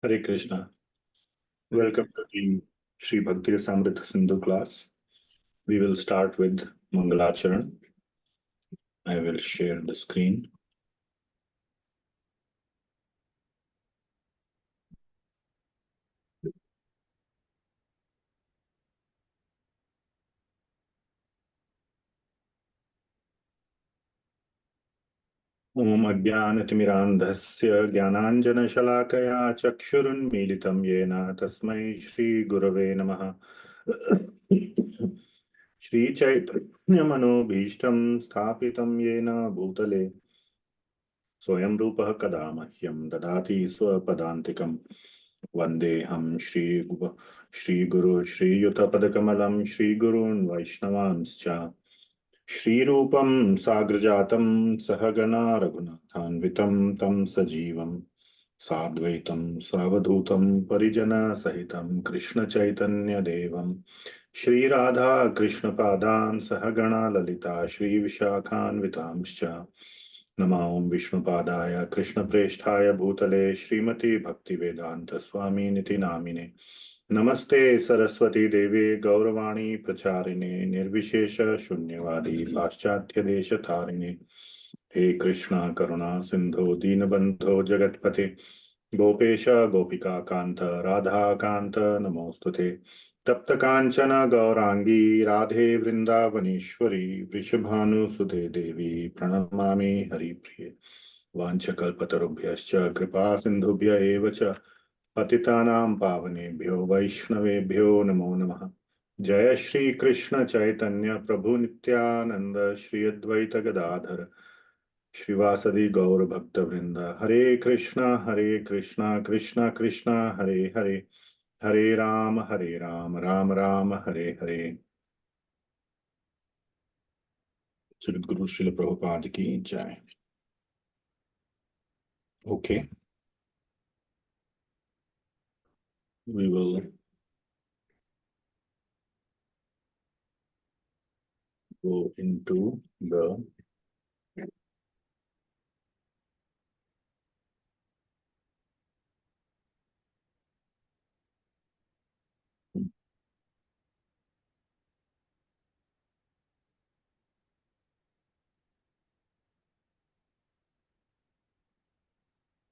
Hare Krishna. Welcome to the Śrī Bhakti-rasāmṛta-sindhu class. We will start with Mangalacharan. I will share the screen. Om Ajnanatimirandhasya Jnananjana-shalakaya Chakshurunmilitam Yena Tasmai Shri Gurave Namaha. Shri Chaitanya-manobhishtam Sthapitam Yena Bhutale Swayam Rupa Kada Mahyam Dadati Swapadantikam Vandeham Shri Guru Shri Yuta-padakamalam Shri Gurun Vaishnavanscha Shri Rupam Sagrajatam Sahagana Raghunathanvitam Tam Sajivam Sadvaitam Savadhutam Parijana Sahitam Krishna Chaitanya Devam Shri Radha Krishna Padan Sahagana Lalita Shri Vishakhanvitamscha Namam Vishnu Padaya Krishna Presthaya Bhutale Srimati Bhakti Vedanta Swami Niti Namine Namaste Saraswati Devi Gauravani Pracharine Nirvishesha Shunyavadi Paschatya Desha Tharine He Krishna Karuna Sindhu Dinabandho Jagatpate Gopesha Gopika Kanta Radha Kanta Namostute Tapta Kanchana Gaurangi Radhe Vrindavaneshwari Vrishabhanu Sudhe Devi Pranamami Hari Priye Vanchakalpatarubhyascha Kripa Sindhubhya Evacha Patitanam Pavanebhyo Vaishnavebhyo Namo Namaha Jaya Shri Krishna Chaitanya Prabhu Nityananda Shri Advaita Gadadhara Shrivasadi Gaur Bhakta Vrinda Hare Krishna Krishna Krishna Hare Hare Hare Ram Ram Ram Hare Hare. Srila Guru Srila Prabhupada ki jai. Okay. We will go into the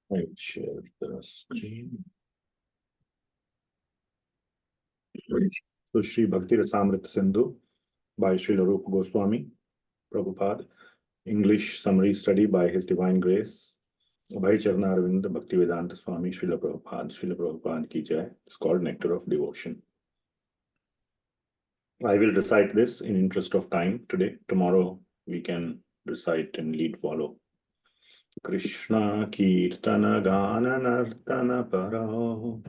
I will share the screen. So Śrī Bhakti-rasāmṛta-sindhu by Srila Rupa Gosvami, Prabhupada. English summary study by His Divine Grace, Abhay Charanarvind Bhaktivedanta Swami Srila Prabhupada ki jai. It's called Nectar of Devotion. I will recite this in interest of time today. Tomorrow we can recite and lead follow. Krishna Kirtana Gana Nartana Parao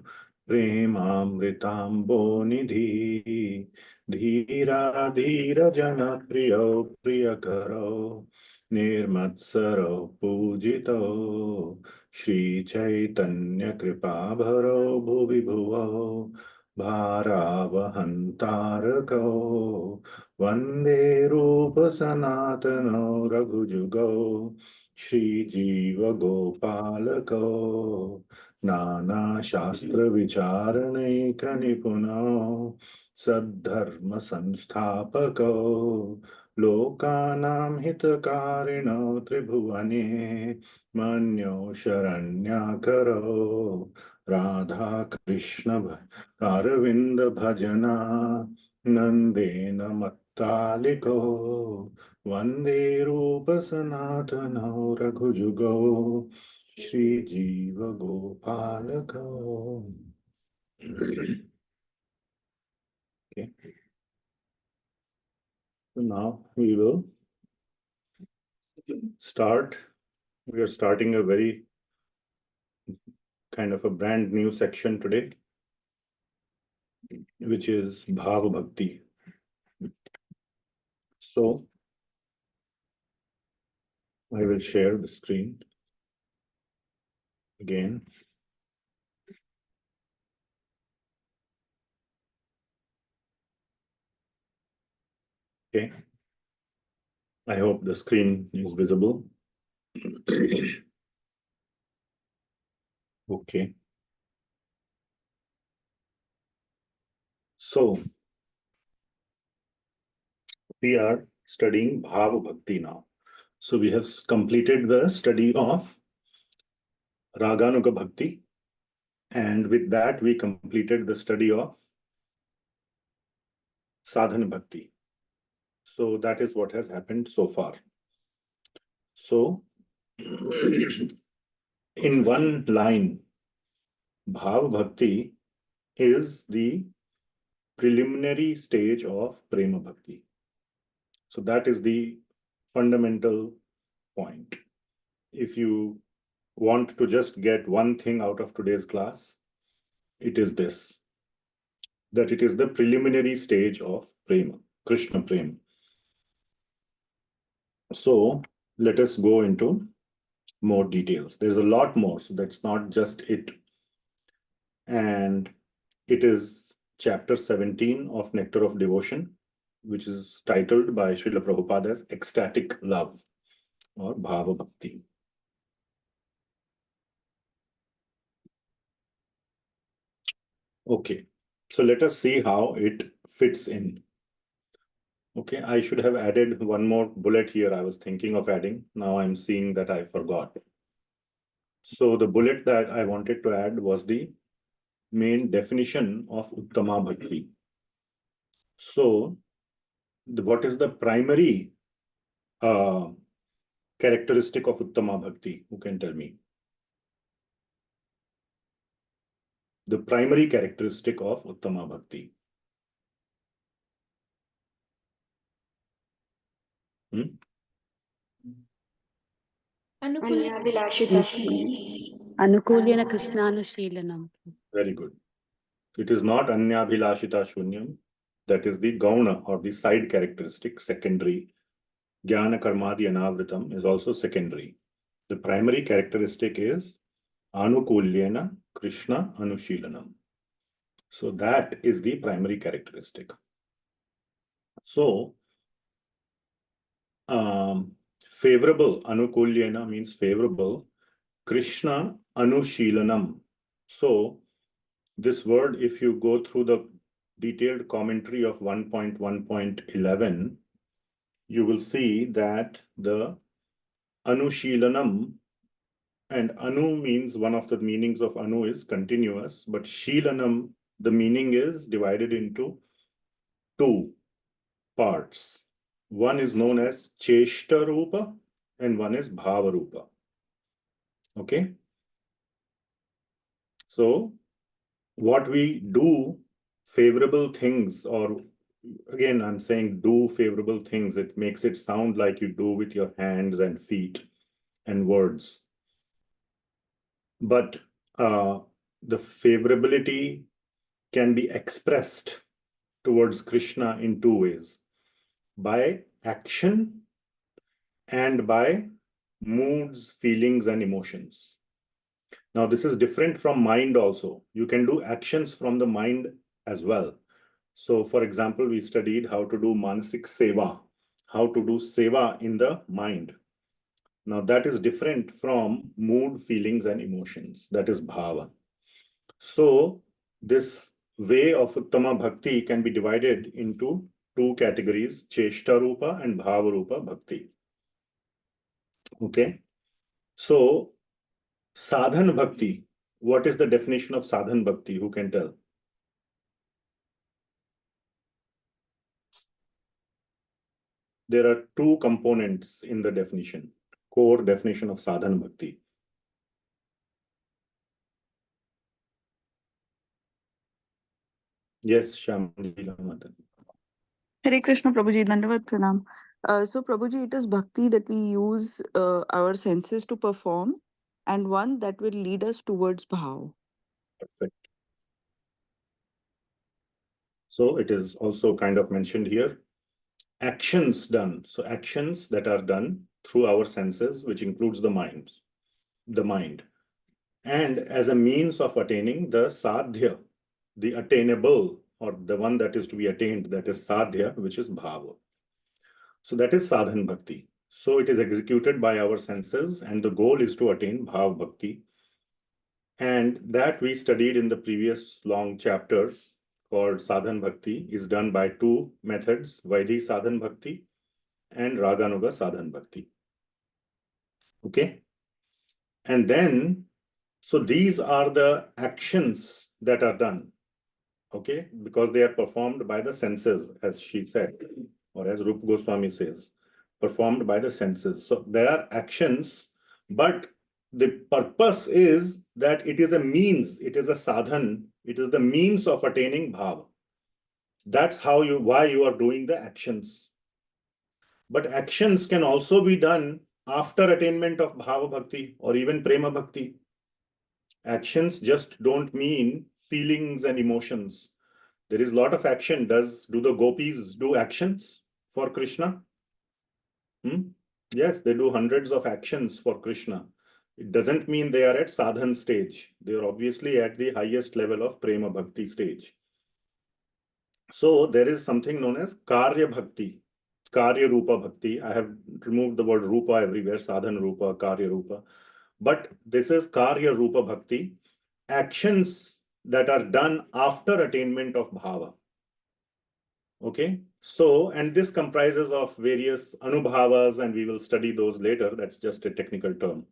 Premamritambo Nidhi Dhira Dhira Jana Priyo Priyakaro Nirmatsaro Pujito Shri Chaitanya Kripa Bharo Bhuvi Bhuvo Bharavahantarako Vande Rupa Sanatano Raghujugo Shri Jiva Gopalako Nana Shastra Vicharane Kanipuna Saddharma Sanstapako Lokanam Hitakarino Tribhuvane Manyo Sharanyakaro Radha Krishna Aravinda Bhajana Nandena Mattaliko Vande Rupa Sanatana Raghujugo Shri Jiva Gopalako. Okay. So now we will start. We are starting a very kind of a brand new section today, which is Bhava Bhakti. So I will share the screen again. Okay. I hope the screen is visible. Okay. So, we are studying Bhava Bhakti now. So, we have completed the study of Raganuga Bhakti, and with that, we completed the study of Sadhana Bhakti. So, that is what has happened so far. So, in one line, Bhava Bhakti is the preliminary stage of Prema Bhakti. So that is the fundamental point. If you want to just get one thing out of today's class, it is this, that it is the preliminary stage of Prema, Krishna Prema. So let us go into more details. There's a lot more, so that's not just it. And it is chapter 17 of Nectar of Devotion, which is titled by Srila Prabhupada as Ecstatic Love or Bhava Bhakti. Okay, so let us see how it fits in. Okay, I should have added one more bullet here. I was thinking of adding. Now I'm seeing that I forgot. So the bullet that I wanted to add was the main definition of uttama bhakti. So what is the primary characteristic of uttama bhakti? Who can tell me? The primary characteristic of uttama bhakti. Anukulyana Krishnanushilanam. Very good. It is not anyabhilashita shunyam. That is the gauna or the side characteristic, secondary. Jnana karmadi anavritam is also secondary. The primary characteristic is anukulyena Krishna anushilanam. So that is the primary characteristic. So favorable, anukulyena means favorable, Krishna anushilanam. So this word, if you go through the detailed commentary of 1.1.11, you will see that the anushilanam, and anu means, one of the meanings of anu is continuous, but shilanam, the meaning is divided into two parts. One is known as Cesta rupa and one is bhava rupa. Okay. So what we do favorable things, or again, I'm saying do favorable things. It makes it sound like you do with your hands and feet and words. But the favorability can be expressed towards Krishna in two ways: by action and by moods, feelings, and emotions. Now, this is different from mind also. You can do actions from the mind as well. So, for example, we studied how to do manasik seva, how to do seva in the mind. Now, that is different from mood, feelings, and emotions. That is bhava. So, this way of uttama bhakti can be divided into two categories, Cesta rupa and bhava rupa bhakti. Okay. So, sadhan bhakti. What is the definition of sadhan bhakti? Who can tell? There are two components in the definition, core definition of sadhan bhakti. Yes, Shyamji. Hare Krishna, Prabhuji, Dandavat Pranam. So, Prabhuji, it is bhakti that we use our senses to perform, and one that will lead us towards bhava. Perfect. So it is also kind of mentioned here. Actions done. So actions that are done through our senses, which includes the mind. And as a means of attaining the sadhya, the attainable, or the one that is to be attained, that is sadhya, which is bhava. So that is sadhan bhakti. So it is executed by our senses, and the goal is to attain bhava bhakti. And that we studied in the previous long chapter called sadhan bhakti is done by two methods, Vaidhi sadhan bhakti and Raganuga sadhan bhakti. Okay. And then, so these are the actions that are done. Okay, because they are performed by the senses, as she said, or as Rupa Goswami says, performed by the senses. So there are actions, but the purpose is that it is a means, it is a sadhan, it is the means of attaining bhava. That's how why you are doing the actions. But actions can also be done after attainment of bhava bhakti or even prema bhakti. Actions just don't mean feelings and emotions. There is a lot of action. Do the gopis do actions for Krishna? Yes, they do hundreds of actions for Krishna. It doesn't mean they are at sadhan stage. They are obviously at the highest level of prema bhakti stage. So there is something known as karya bhakti, karya rupa bhakti. I have removed the word rupa everywhere, sadhan rupa, karya rupa. But this is karya rupa bhakti, actions that are done after attainment of bhava. Okay, so, and this comprises of various anubhavas, and we will study those later. That's just a technical term.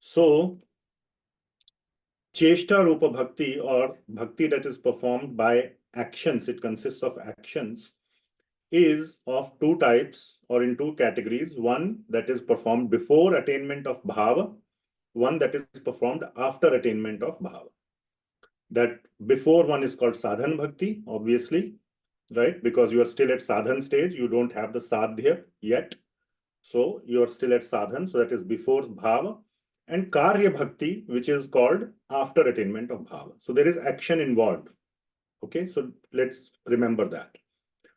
So, Cesta rupa bhakti, or bhakti that is performed by actions, it consists of actions, is of two types or in two categories. One that is performed before attainment of bhava, one that is performed after attainment of bhava. That before one is called sadhan bhakti, obviously, right? Because you are still at sadhan stage, you don't have the sadhya yet. So you are still at sadhan, so that is before bhava. And karya bhakti, which is called after attainment of bhava. So there is action involved. Okay, so let's remember that.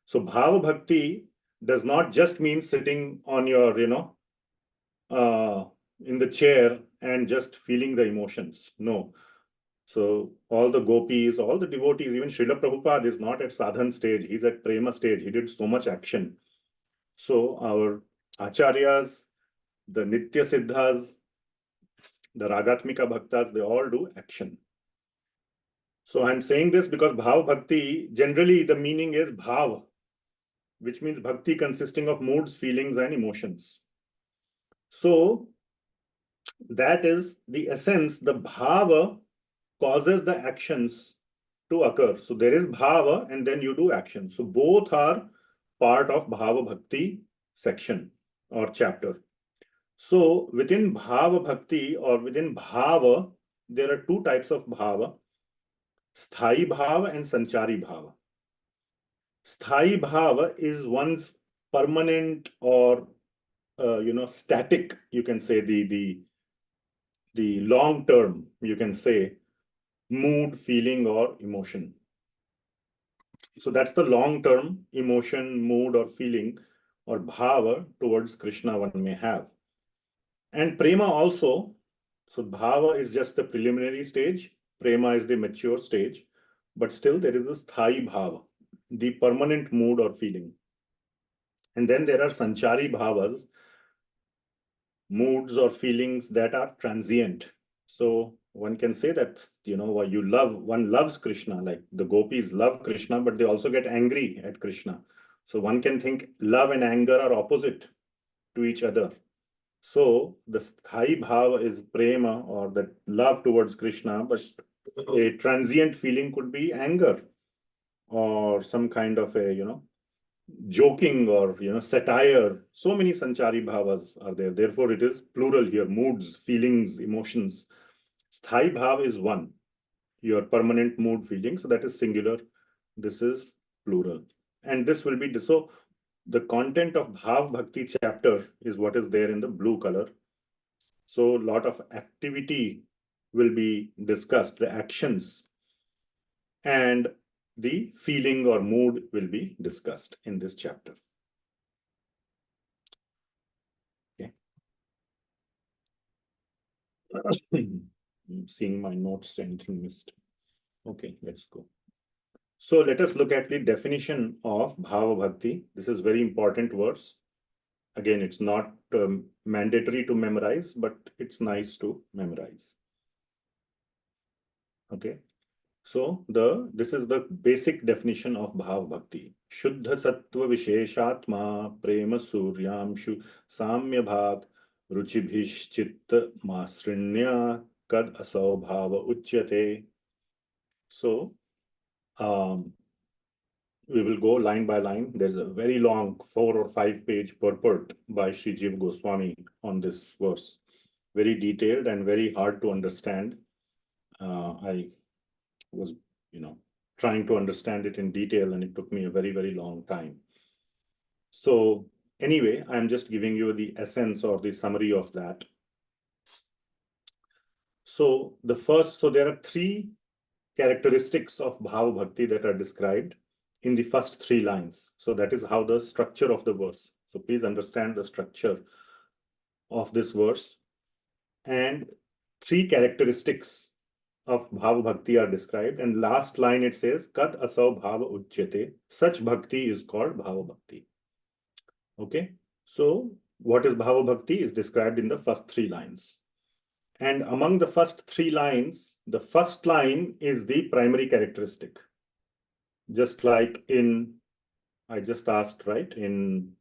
So bhava bhakti does not just mean sitting on your, in the chair and just feeling the emotions. No. So all the gopis, all the devotees, even Srila Prabhupada is not at sadhan stage. He's at prema stage. He did so much action. So our acharyas, the nitya siddhas, the ragatmika bhaktas, they all do action. So I'm saying this because bhava bhakti, generally the meaning is bhava, which means bhakti consisting of moods, feelings, and emotions. So that is the essence. The bhava causes the actions to occur. So there is bhava and then you do action. So both are part of bhava bhakti section or chapter. So within bhava bhakti or within bhava, there are two types of bhava, sthai bhava and sanchari bhava. Sthai bhava is one's permanent or static, you can say the long term, you can say, mood, feeling, or emotion. So that's the long-term emotion, mood, or feeling, or bhava towards Krishna one may have. And prema also. So bhava is just the preliminary stage. Prema is the mature stage. But still there is a sthai bhava, the permanent mood or feeling. And then there are sanchari bhavas, moods or feelings that are transient. So one can say that, one loves Krishna, like the gopis love Krishna, but they also get angry at Krishna. So one can think love and anger are opposite to each other. So the sthai bhava is prema, or the love towards Krishna, but a transient feeling could be anger or some kind of a, joking or satire. So many sanchari bhavas are there. Therefore, it is plural here: moods, feelings, emotions. Sthai bhav is one, your permanent mood feeling. So that is singular. This is plural. And this will be so. The content of Bhava Bhakti chapter is what is there in the blue color. So a lot of activity will be discussed, the actions, and the feeling or mood will be discussed in this chapter. Okay. Seeing my notes, anything missed? Okay, let's go. So let us look at the definition of Bhava Bhakti. This is very important verse. Again, it's not mandatory to memorize, but it's nice to memorize. Okay. So this is the basic definition of Bhava Bhakti. Shuddha sattva visheshatma prema suryamshu samya bhag rucibhis citta masrnya kad asau bhava uchyate. So we will go line by line. There's a very long 4 or 5 page purport by Sri Gosvami on this verse. Very detailed and very hard to understand. I was, trying to understand it in detail, and it took me a very, very long time. So anyway, I'm just giving you the essence or the summary of that. So there are 3 characteristics of Bhava Bhakti that are described in the first 3 lines. So that is how the structure of the verse. So please understand the structure of this verse. And 3 characteristics of Bhava Bhakti are described. And last line it says, Kad asau bhava uchyate. Such bhakti is called Bhava Bhakti. Okay. So what is Bhava Bhakti is described in the first 3 lines. And among the first 3 lines, the first line is the primary characteristic. Just like I just asked, right? In,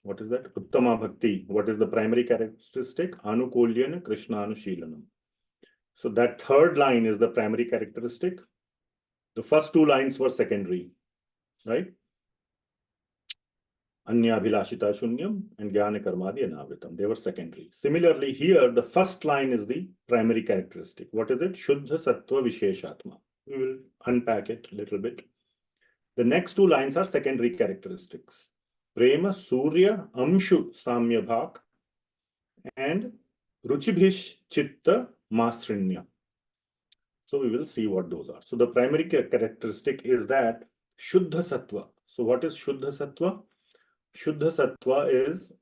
what is that? Uttama Bhakti. What is the primary characteristic? Anukulyana Krishnānushīlanam. So that 3rd line is the primary characteristic. The first 2 lines were secondary, right? Anya Abhilashita Shunyam and Jnana Karmadi Anavritam. They were secondary. Similarly, here, the first line is the primary characteristic. What is it? Shuddha sattva visheshatma. We will unpack it a little bit. The next 2 lines are secondary characteristics. Prema surya amshu samya bhak and rucibhis citta masrnya. So we will see what those are. So the primary characteristic is that Shuddha Sattva. So what is Shuddha Sattva? Shuddha Sattva is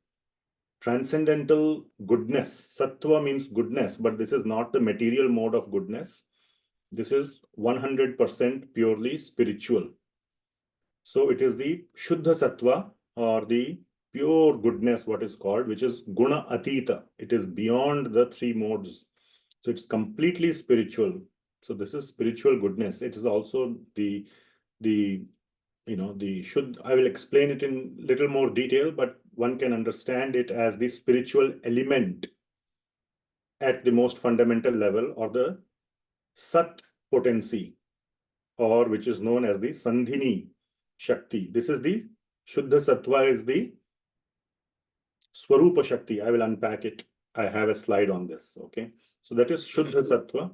transcendental goodness. Sattva means goodness, but this is not the material mode of goodness. This is 100% purely spiritual. So it is the Shuddha Sattva, or the pure goodness, what is called, which is Guna Atita. It is beyond the 3 modes. So it's completely spiritual. So this is spiritual goodness. It is also the Shuddha. I will explain it in little more detail, but one can understand it as the spiritual element at the most fundamental level, or the Sat potency, or which is known as the Sandhini Shakti. This is the Shuddha Sattva, is the Swarupa Shakti. I will unpack it. I have a slide on this. Okay. So that is Shuddha Sattva.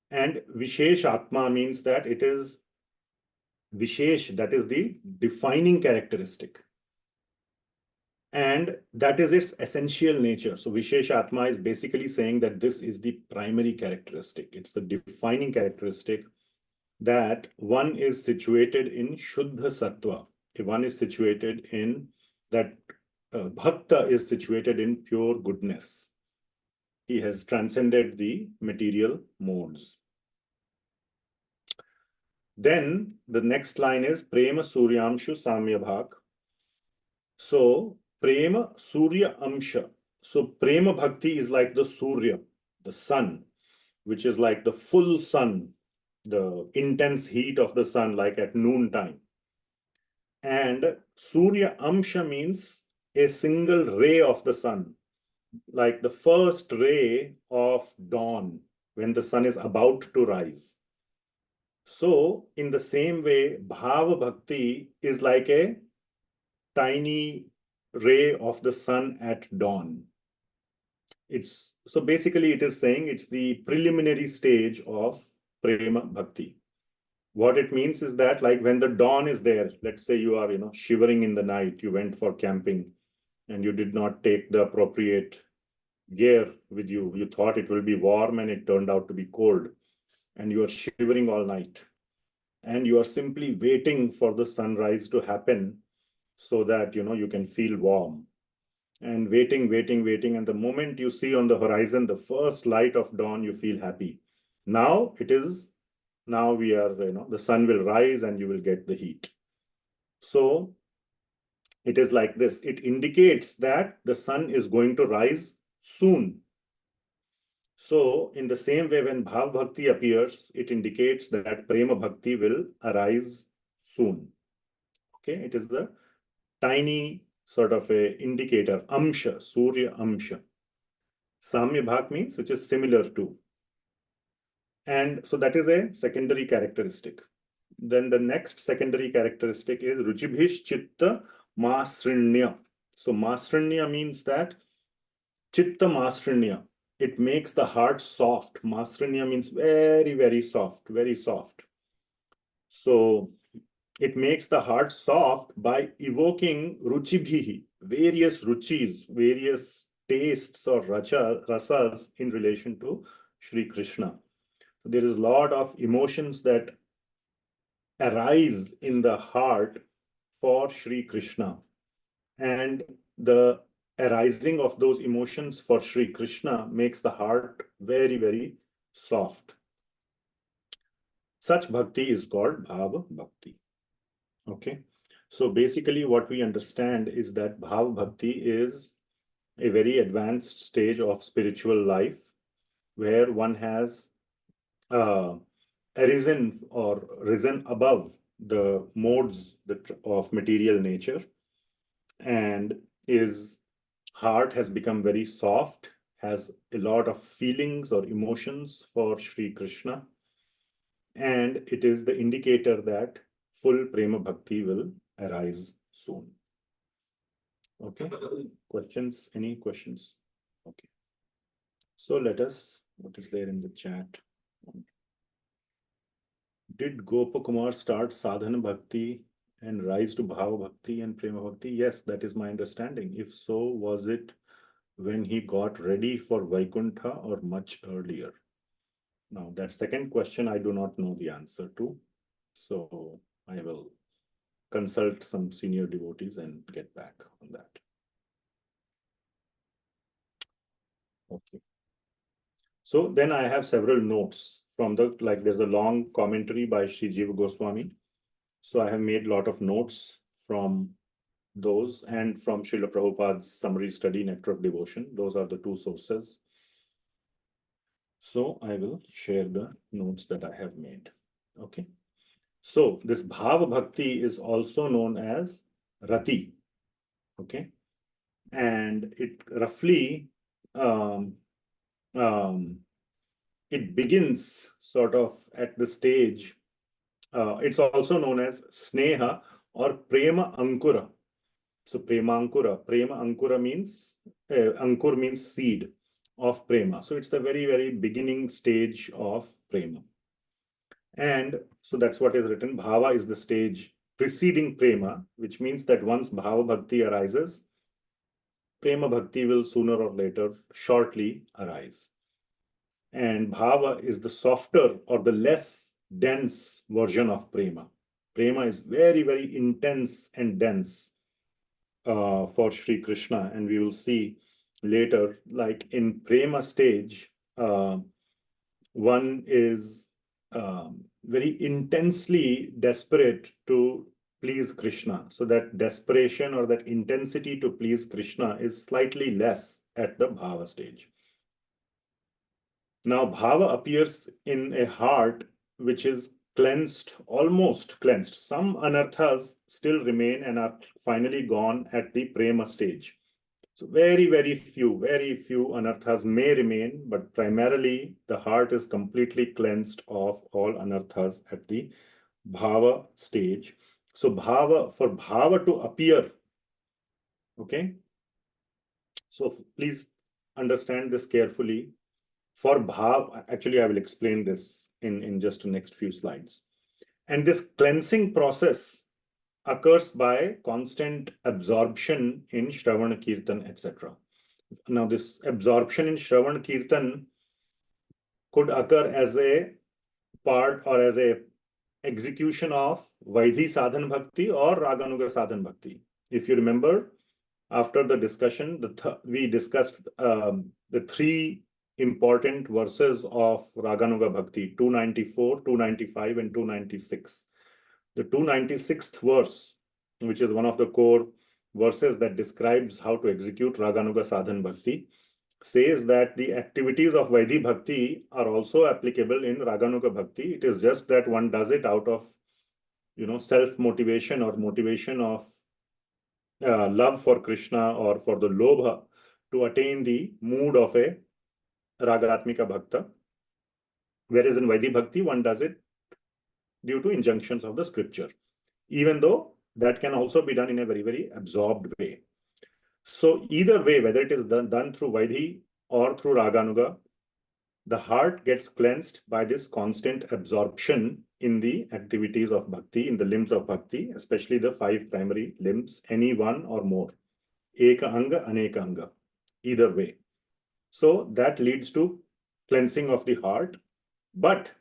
And visheshatma means that it is Vishesh, that is the defining characteristic. And that is its essential nature. So visheshatma is basically saying that this is the primary characteristic. It's the defining characteristic, that one is situated in Shuddha Sattva. If one is situated in that, Bhakta is situated in pure goodness. He has transcended the material modes. Then the next line is Prema Suryamshu Samya Bhak. So Prema Surya Amsha. So Prema Bhakti is like the Surya, the sun, which is like the full sun, the intense heat of the sun, like at noon time. And Surya Amsha means a single ray of the sun, like the first ray of dawn when the sun is about to rise. So in the same way, Bhava Bhakti is like a tiny ray of the sun at dawn. So basically it is saying it's the preliminary stage of Prema Bhakti. What it means is that, like, when the dawn is there, let's say you are, shivering in the night, you went for camping and you did not take the appropriate gear with you. You thought it will be warm and it turned out to be cold, and you are shivering all night. And you are simply waiting for the sunrise to happen so that, you can feel warm. And waiting. And the moment you see on the horizon the first light of dawn, you feel happy. Now we are, the sun will rise and you will get the heat. So it is like this. It indicates that the sun is going to rise soon. So in the same way, when Bhava Bhakti appears, it indicates that Prema Bhakti will arise soon. Okay, it is the tiny sort of a indicator, amsha, Surya amsha. Samya Bhak means which is similar to. And so that is a secondary characteristic. Then the next secondary characteristic is rucibhis citta masrnya. So masrnya means that citta masrnya, it makes the heart soft. Masranya means very, very soft, very soft. So it makes the heart soft by evoking rucibhihi, various ruchis, various tastes or rasas in relation to Sri Krishna. So there is a lot of emotions that arise in the heart for Sri Krishna. And the arising of those emotions for Sri Krishna makes the heart very, very soft. Such bhakti is called Bhava Bhakti. Okay. So basically what we understand is that Bhava Bhakti is a very advanced stage of spiritual life where one has arisen or risen above the modes of material nature, and his heart has become very soft, has a lot of feelings or emotions for Sri Krishna, and it is the indicator that full Prema Bhakti will arise soon. Okay, questions? Any questions? Okay. So let us, what is there in the chat? Did Gopa Kumar start sadhana bhakti and rise to Bhava Bhakti and Prema Bhakti? Yes, that is my understanding. If so, was it when he got ready for Vaikuntha or much earlier? Now, that second question I do not know the answer to. So I will consult some senior devotees and get back on that. Okay. So then I have several notes from the, like there's a long commentary by Sri Gosvami. So I have made a lot of notes from those and from Srila Prabhupada's summary study, Nectar of Devotion. Those are the two sources. So I will share the notes that I have made. Okay. So this Bhava Bhakti is also known as Rati. Okay. And it roughly, it begins sort of at the stage, it's also known as Sneha or Prema Ankura. So Prema Ankura means, Ankur means seed of Prema. So it's the very, very beginning stage of Prema. And so that's what is written. Bhava is the stage preceding Prema, which means that once Bhava Bhakti arises, Prema Bhakti will sooner or later shortly arise. And Bhava is the softer or the less dense version of Prema. Prema is very, very intense and dense for Sri Krishna. And we will see later, like in Prema stage, one is very intensely desperate to please Krishna. So that desperation or that intensity to please Krishna is slightly less at the Bhava stage. Now, Bhava appears in a heart which is cleansed, almost cleansed. Some anarthas still remain and are finally gone at the Prema stage. So very, very few anarthas may remain, but primarily the heart is completely cleansed of all anarthas at the Bhava stage. So for Bhava to appear, okay? So please understand this carefully. For Bhava, actually I will explain this in just the next few slides. And this cleansing process occurs by constant absorption in Shravana Kirtan, etc. Now, this absorption in Shravana Kirtan could occur as a part or as a execution of Vaidhi Sadhan Bhakti or Raganuga Sadhan Bhakti. If you remember, after the discussion, we discussed the three important verses of Raganuga Bhakti, 294, 295, and 296. The 296th verse, which is one of the core verses that describes how to execute Raganuga Sadhan Bhakti, says that the activities of Vaidhi Bhakti are also applicable in Raganuga Bhakti. It is just that one does it out of, self-motivation or motivation of love for Krishna or for the lobha to attain the mood of a Ragatmika Bhakta. Whereas in Vaidhi Bhakti, one does it due to injunctions of the scripture, even though that can also be done in a very, very absorbed way. So either way, whether it is done through Vaidhi or through Raganuga, the heart gets cleansed by this constant absorption in the activities of bhakti, in the limbs of bhakti, especially the 5 primary limbs, any one or more. Eka anga, aneka anga, either way. So that leads to cleansing of the heart. But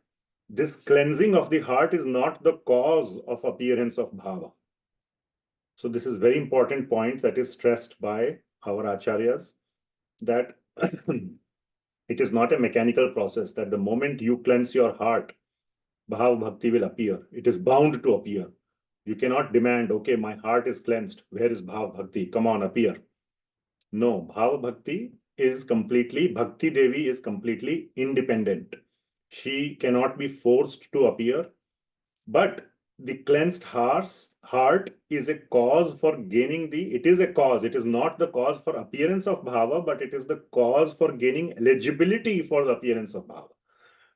this cleansing of the heart is not the cause of appearance of bhava. So this is very important point that is stressed by our acharyas, that it is not a mechanical process, that the moment you cleanse your heart, Bhava Bhakti will appear. It is bound to appear. You cannot demand, okay, my heart is cleansed. Where is Bhava Bhakti? Come on, appear. No, Bhava Bhakti is completely, Bhakti Devi is completely independent. She cannot be forced to appear, but the cleansed heart is a cause for gaining it is a cause. It is not the cause for appearance of bhava, but it is the cause for gaining eligibility for the appearance of bhava.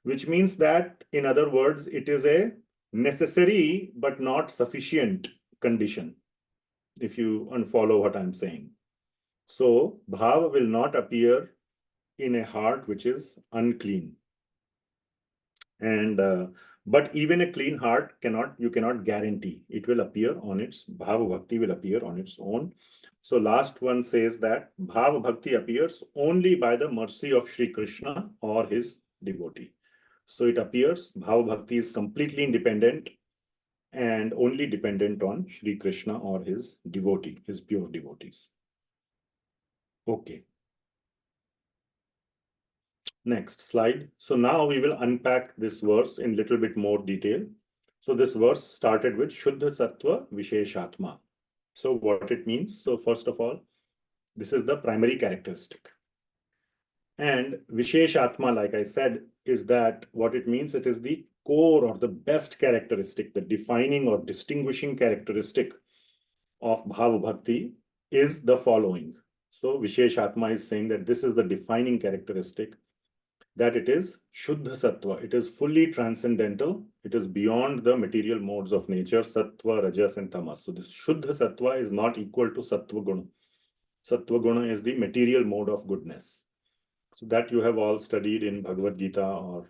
Which means that, in other words, it is a necessary but not sufficient condition, if you unfollow what I'm saying. So bhava will not appear in a heart which is unclean. And but even a clean heart you cannot guarantee it will appear on its Bhava Bhakti will appear on its own. So last one says that Bhava Bhakti appears only by the mercy of Sri Krishna or his devotee. So it appears Bhava Bhakti is completely independent and only dependent on Sri Krishna or his devotee, his pure devotees. Okay. Next slide. So now we will unpack this verse in little bit more detail. So this verse started with Shuddha sattva visheshatma. So what it means? So first of all, this is the primary characteristic. And visheshatma, like I said, is that what it means? It is the core or the best characteristic, the defining or distinguishing characteristic of Bhava Bhakti is the following. So visheshatma is saying that this is the defining characteristic, that it is Shuddha Sattva. It is fully transcendental. It is beyond the material modes of nature, Sattva, Rajas, and Tamas. So this Shuddha Sattva is not equal to Sattva Guna. Sattva Guna is the material mode of goodness. So that you have all studied in Bhagavad Gita or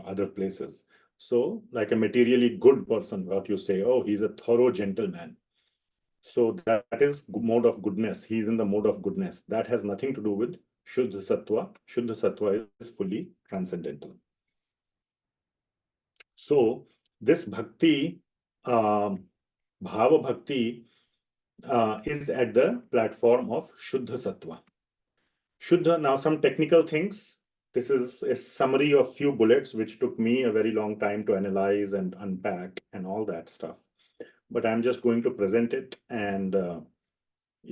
other places. So like a materially good person, what you say, oh, he's a thorough gentleman. So that is mode of goodness. He's in the mode of goodness. That has nothing to do with Shuddha Sattva. Shuddha Sattva is fully transcendental. So this Bhakti, Bhava Bhakti is at the platform of Shuddha Sattva. Shuddha, now some technical things. This is a summary of few bullets, which took me a very long time to analyze and unpack and all that stuff. But I'm just going to present it, and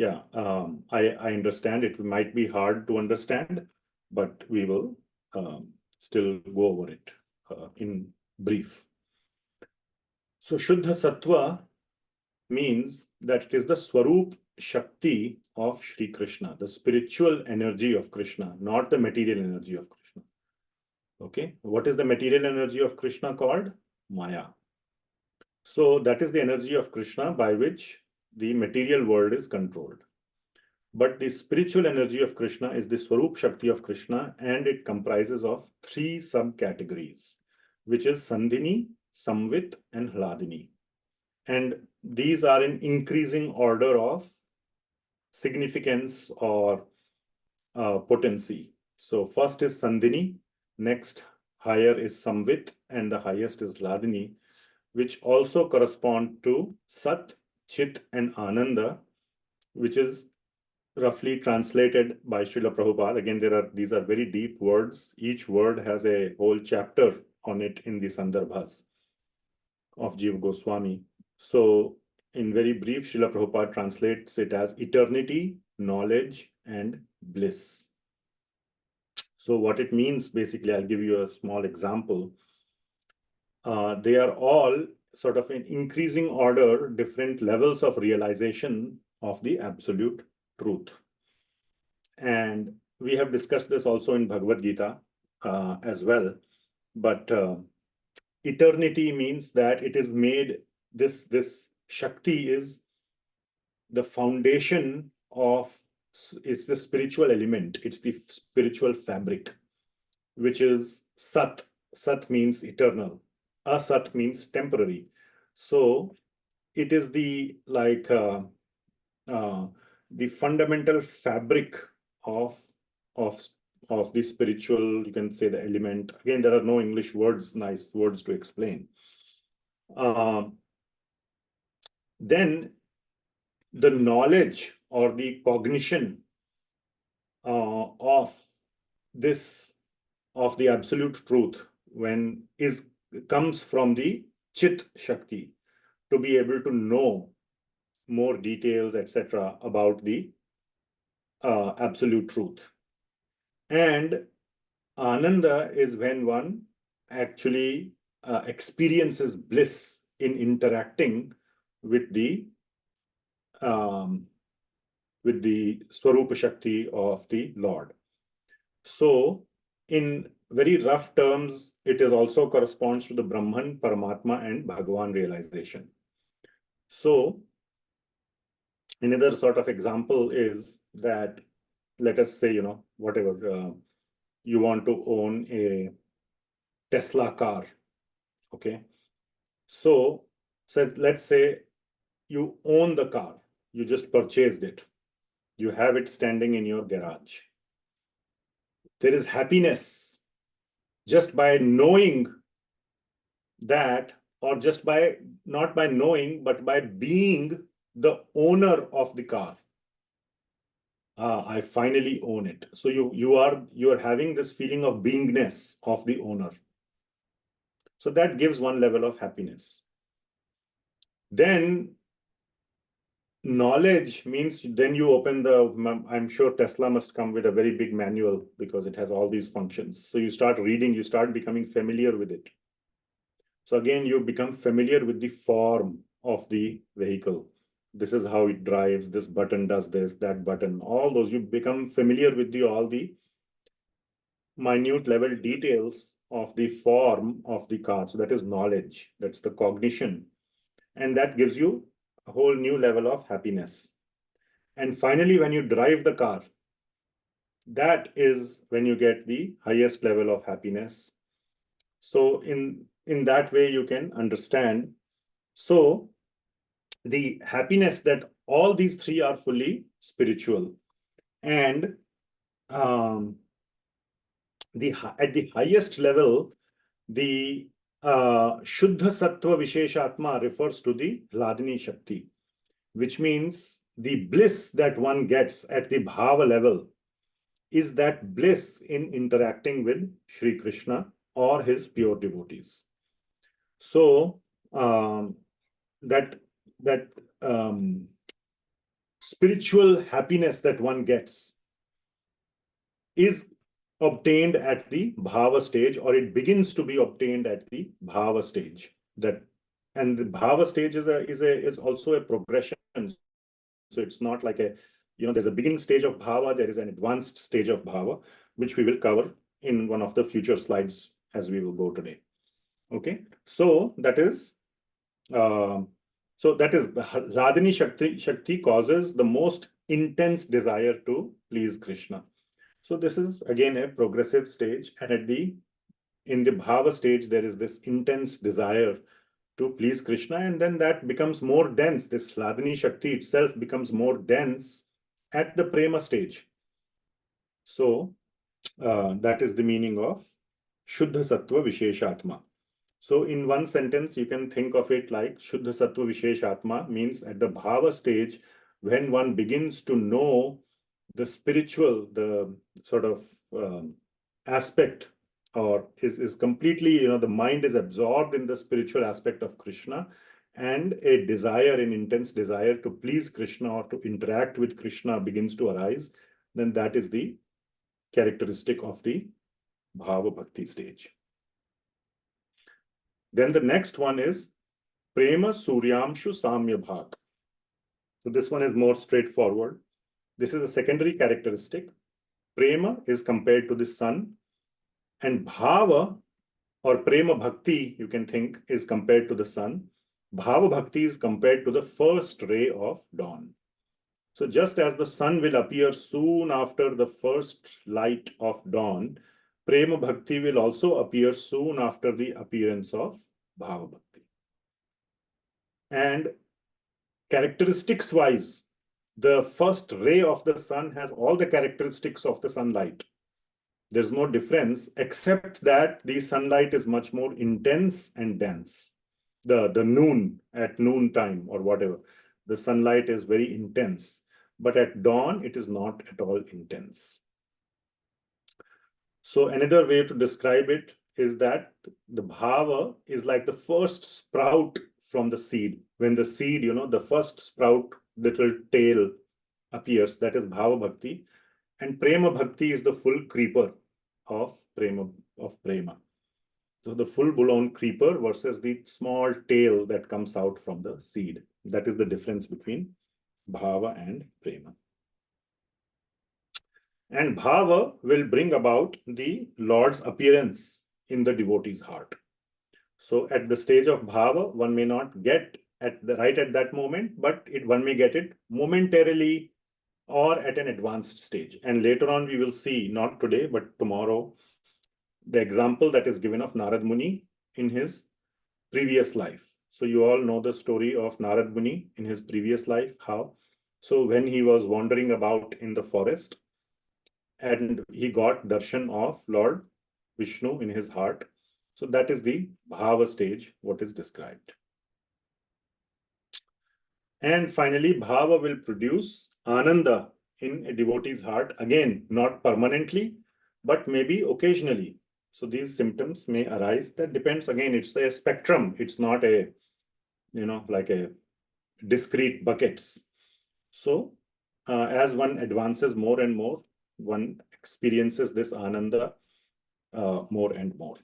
I understand it might be hard to understand, but we will still go over it in brief. So Shuddha Sattva means that it is the Swarup Shakti of Sri Krishna, the spiritual energy of Krishna, not the material energy of Krishna. Okay, what is the material energy of Krishna called? Maya. So that is the energy of Krishna by which the material world is controlled. But the spiritual energy of Krishna is the Swarup Shakti of Krishna, and it comprises of 3 subcategories, which is Sandhini, Samvit, and Hladini. And these are in increasing order of significance or potency. So first is Sandhini, next higher is Samvit, and the highest is Hladini, which also correspond to Sat, Chit, and Ananda, which is roughly translated by Srila Prabhupada. Again, these are very deep words. Each word has a whole chapter on it in the Sandarbhas of Jiva Goswami. So in very brief, Srila Prabhupada translates it as eternity, knowledge, and bliss. So what it means, basically, I'll give you a small example. They are all sort of in increasing order, different levels of realization of the absolute truth. And we have discussed this also in Bhagavad Gita as well. But eternity means that it is made, this Shakti is the foundation of, it's the spiritual element, it's the spiritual fabric, which is Sat. Sat means eternal. Asat means temporary. So it is the the fundamental fabric of the spiritual, you can say, the element. Again, there are no English words, nice words to explain. Then the knowledge or the cognition of the absolute truth comes from the Chit Shakti, to be able to know more details, etc., about the absolute truth. And Ananda is when one actually experiences bliss in interacting with the Swarupa Shakti of the Lord. So in very rough terms, it is also corresponds to the Brahman, Paramatma, and Bhagavan realization. So another sort of example is that, let us say, whatever, you want to own a Tesla car, okay? So let's say you own the car, you just purchased it, you have it standing in your garage. There is happiness just by knowing that, or just by, not by knowing, but by being the owner of the car. I finally own it. So you are having this feeling of beingness of the owner. So that gives one level of happiness. Then knowledge means, then you open I'm sure Tesla must come with a very big manual because it has all these functions. So you start reading, you start becoming familiar with it. So again, you become familiar with the form of the vehicle. This is how it drives, this button does this, that button, all those, you become familiar with all the minute level details of the form of the car. So that is knowledge, that's the cognition. And that gives you a whole new level of happiness. And finally, when you drive the car, that is when you get the highest level of happiness. So in that way, you can understand. So the happiness, that all these three are fully spiritual. And at the highest level, the Shuddha sattva visheshatma refers to the Hladini Shakti, which means the bliss that one gets at the bhava level is that bliss in interacting with Sri Krishna or his pure devotees. So that spiritual happiness that one gets is obtained at the bhava stage, or it begins to be obtained at the bhava stage. And the bhava stage is also a progression. So it's not like there's a beginning stage of bhava, there is an advanced stage of bhava, which we will cover in one of the future slides as we will go today. Okay, so that is the Hladini Shakti causes the most intense desire to please Krishna. So this is again a progressive stage, and in the bhava stage, there is this intense desire to please Krishna, and then that becomes more dense. This Hladini Shakti itself becomes more dense at the prema stage. So that is the meaning of Shuddha Sattva Visheshatma. So in one sentence, you can think of it like Shuddha Sattva Visheshatma means at the bhava stage, when one begins to know the spiritual, the sort of aspect, or is completely, the mind is absorbed in the spiritual aspect of Krishna, and a desire, an intense desire to please Krishna or to interact with Krishna begins to arise, then that is the characteristic of the Bhava Bhakti stage. Then the next one is prema suryamshu samya bhak. So this one is more straightforward. This is a secondary characteristic. Prema is compared to the sun, and bhava or prema bhakti, you can think, is compared to the sun. Bhava bhakti is compared to the first ray of dawn. So just as the sun will appear soon after the first light of dawn, prema bhakti will also appear soon after the appearance of bhava bhakti. And characteristics wise, the first ray of the sun has all the characteristics of the sunlight. There's no difference except that the sunlight is much more intense and dense. The noon, at noon time or whatever, the sunlight is very intense. But at dawn, it is not at all intense. So another way to describe it is that the bhava is like the first sprout from the seed. When the seed, the first sprout, little tail appears, that is bhava bhakti. And prema bhakti is the full creeper of prema. So the full-blown creeper versus the small tail that comes out from the seed. That is the difference between bhava and prema. And bhava will bring about the Lord's appearance in the devotee's heart. So at the stage of bhava, one may not get right at that moment, but one may get it momentarily or at an advanced stage. And later on, we will see, not today, but tomorrow, the example that is given of Narad Muni in his previous life. So you all know the story of Narad Muni in his previous life, how? So when he was wandering about in the forest, and he got darshan of Lord Vishnu in his heart. So that is the bhava stage, what is described. And finally, bhava will produce ananda in a devotee's heart. Again, not permanently, but maybe occasionally. So these symptoms may arise. That depends. Again, it's a spectrum. It's not a, like a discrete buckets. So as one advances more and more, one experiences this ananda more and more.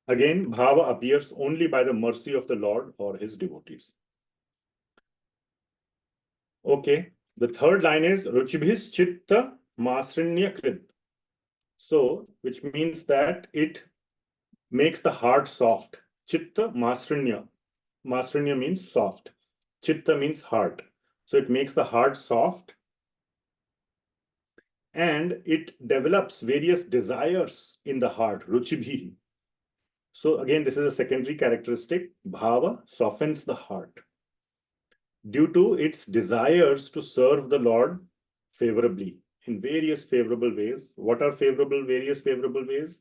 Again, bhava appears only by the mercy of the Lord or his devotees. Okay, the third line is rucibhis citta masrnya. So, which means that it makes the heart soft. Citta masrnya. Masrnya means soft. Citta means heart. So it makes the heart soft. And it develops various desires in the heart, rucibhi. So again, this is a secondary characteristic. Bhava softens the heart due to its desires to serve the Lord favorably in various favorable ways. What are various favorable ways?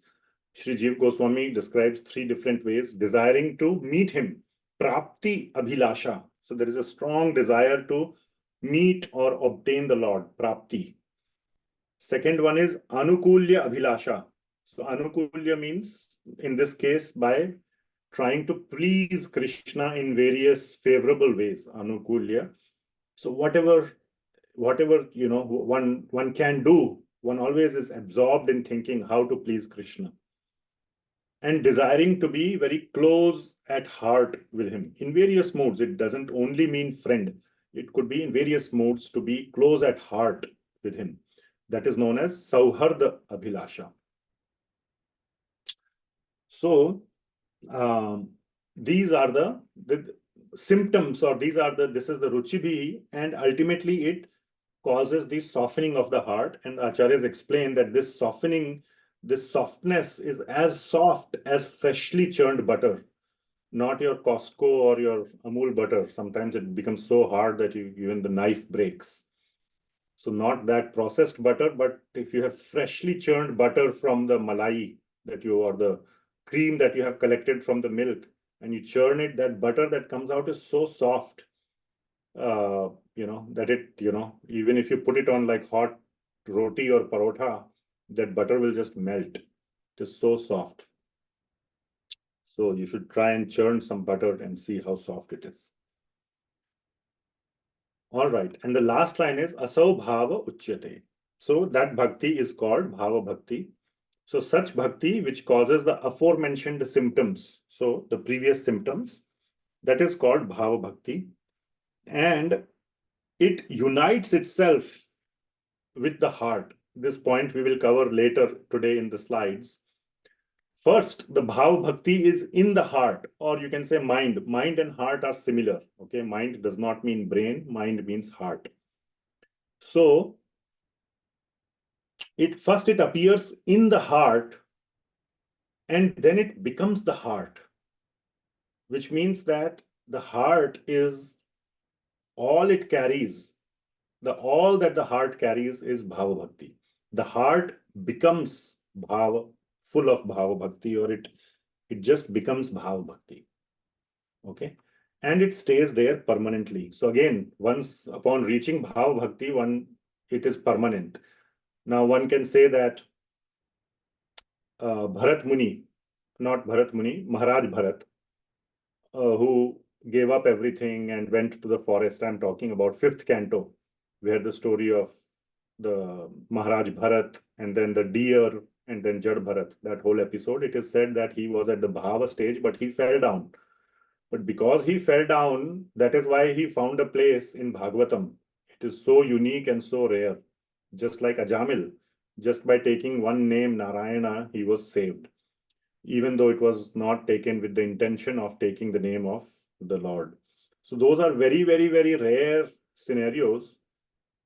Shri Goswami describes 3 different ways. Desiring to meet him, prapti abhilasha. So there is a strong desire to meet or obtain the Lord, prapti. Second one is anukulya abhilasha. So anukulya means, in this case, by trying to please Krishna in various favorable ways, anukulya. So whatever one can do, one always is absorbed in thinking how to please Krishna. And desiring to be very close at heart with him in various modes. It doesn't only mean friend. It could be in various modes to be close at heart with him. That is known as sauharda abhilasha. So these are the symptoms, or this is the rucibhi, and ultimately it causes the softening of the heart. And acharyas explain that this softening, this softness is as soft as freshly churned butter, not your Costco or your Amul butter. Sometimes it becomes so hard that even the knife breaks. So not that processed butter, but if you have freshly churned butter from the malai or the cream that you have collected from the milk, and you churn it, that butter that comes out is so soft, that even if you put it on like hot roti or parotha, that butter will just melt. It is so soft. So you should try and churn some butter and see how soft it is. All right. And the last line is asau bhava uchyate. So that bhakti is called bhava bhakti. So such bhakti which causes the aforementioned symptoms, so the previous symptoms, that is called Bhava Bhakti, and it unites itself with the heart. This point we will cover later today in the slides. First, the Bhava Bhakti is in the heart, or you can say mind. Mind and heart are similar. Okay, mind does not mean brain, mind means heart. So it appears in the heart, and then it becomes the heart, which means that the heart is all it carries. All that the heart carries is Bhava Bhakti. The heart becomes Bhava, full of Bhava Bhakti, or it just becomes Bhava Bhakti. Okay, and it stays there permanently. So again, once upon reaching Bhava Bhakti, it is permanent. Now one can say that Bharat Muni, not Bharat Muni, Maharaj Bharat, who gave up everything and went to the forest. I'm talking about 5th canto, where the story of the Maharaj Bharat and then the deer and then Jad Bharat, that whole episode, it is said that he was at the Bhava stage, but he fell down. But because he fell down, that is why he found a place in Bhagavatam. It is so unique and so rare. Just like Ajamil, just by taking one name, Narayana, he was saved, even though it was not taken with the intention of taking the name of the Lord. So those are very, very, very rare scenarios.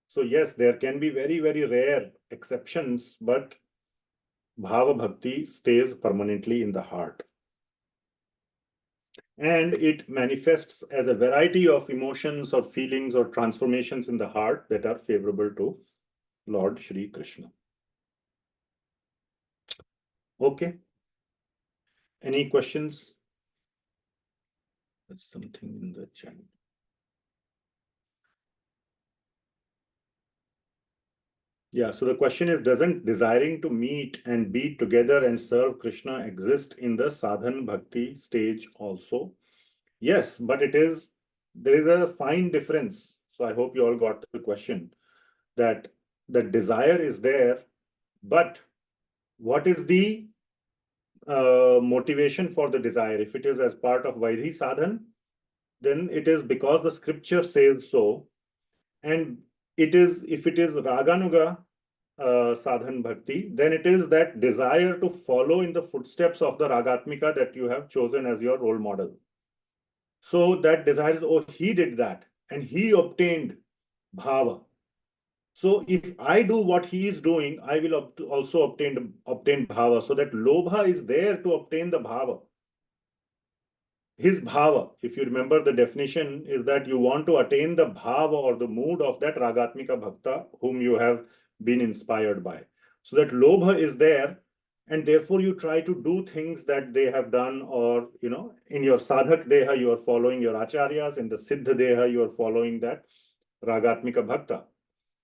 So yes, there can be very, very rare exceptions, but Bhava Bhakti stays permanently in the heart. And it manifests as a variety of emotions or feelings or transformations in the heart that are favorable to Lord Shri Krishna. Okay. Any questions? There's something in the chat. Yeah, so the question is, doesn't desiring to meet and be together and serve Krishna exist in the sadhan bhakti stage also? Yes, but there is a fine difference. So I hope you all got the question, that the desire is there, but what is the motivation for the desire? If it is as part of Vaidhi sadhan, then it is because the scripture says so. And if it is Raganuga sadhan bhakti, then it is that desire to follow in the footsteps of the Ragatmika that you have chosen as your role model. So that desire is, oh, he did that and he obtained bhava. So if I do what he is doing, I will also obtain bhava. So that lobha is there to obtain the bhava. His bhava, if you remember the definition, is that you want to attain the bhava or the mood of that Ragatmika Bhakta whom you have been inspired by. So that lobha is there, and therefore you try to do things that they have done, or, in your sadhak deha, you are following your acharyas, in the siddha deha, you are following that Ragatmika Bhakta.